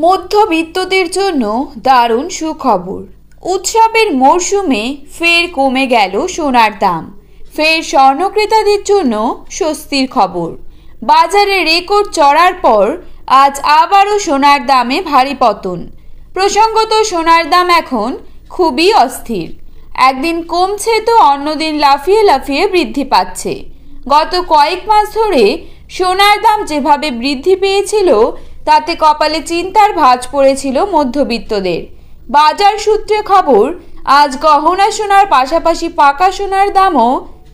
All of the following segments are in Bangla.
মধ্যবিত্তদের জন্য দারুণ সুখবর। উৎসবের মরশুমে ফের কমে গেল সোনার দাম। ফের স্বর্ণক্রেতাদের জন্য স্বস্তির খবর। বাজারে রেকর্ড চড়ার পর আজ আবারও সোনার দামে ভারী পতন। প্রসঙ্গত, সোনার দাম এখন খুবই অস্থির। একদিন কমছে তো অন্যদিন লাফিয়ে লাফিয়ে বৃদ্ধি পাচ্ছে। গত কয়েক মাস ধরে সোনার দাম যেভাবে বৃদ্ধি পেয়েছিল তাতে কপালে চিন্তার ভাঁজ পড়েছিল মধ্যবিত্তদের। বাজার সূত্রে খবর, আজ গহনা সোনার পাশাপাশি পাকা সোনার দামও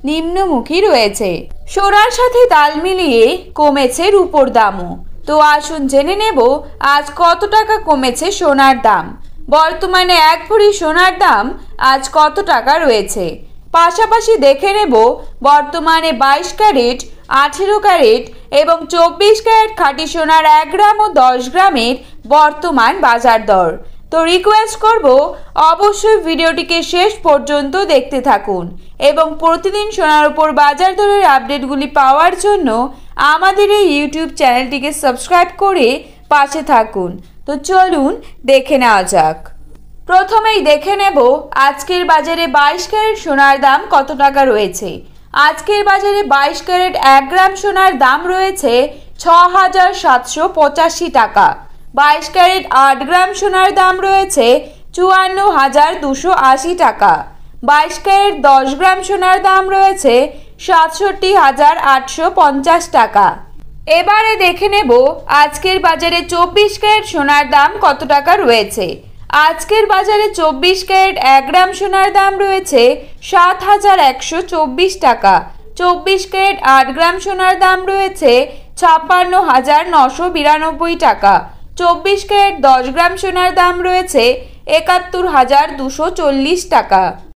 নিম্নমুখী রয়েছে। সোনার সাথে তাল মিলিয়ে কমেছে রূপোর দামও। তো আসুন জেনে নেব আজ কত টাকা কমেছে সোনার দাম। বর্তমানে এক ভরি সোনার দাম আজ কত টাকা রয়েছে। পাশাপাশি দেখে নেব বর্তমানে 22 ক্যারেট, 18 ক্যারেট এবং 24 ক্যারেট খাঁটি সোনার 1 গ্রাম ও 10 গ্রামের বর্তমান বাজার দর। তো রিকোয়েস্ট করব অবশ্যই ভিডিওটিকে শেষ পর্যন্ত দেখতে থাকুন এবং প্রতিদিন সোনার উপর বাজার দরের আপডেটগুলি পাওয়ার জন্য আমাদের এই ইউটিউব চ্যানেলটিকে সাবস্ক্রাইব করে পাশে থাকুন। তো চলুন দেখে নেওয়া যাক। প্রথমেই দেখে নেব আজকের বাজারে 22 ক্যারেট সোনার দাম কত টাকা রয়েছে। আজকের বাজারে 22 ক্যারেট 1 গ্রাম সোনার দাম রয়েছে 6,785 টাকা। 22 ক্যারেট 8 গ্রাম সোনার দাম রয়েছে 54,280 টাকা। 22 ক্যারেট 10 গ্রাম সোনার দাম রয়েছে 67,850 টাকা। এবারে দেখে নেব আজকের বাজারে 24 ক্যারেট সোনার দাম কত টাকা রয়েছে। আজকের বাজারে 24 ক্যারেট 1 গ্রাম সোনার দাম রয়েছে 7,124 টাকা। 24 ক্যারেট 8 গ্রাম সোনার দাম রয়েছে 56,992 টাকা। 24 ক্যারেট 10 গ্রাম সোনার দাম রয়েছে 71,240 টাকা।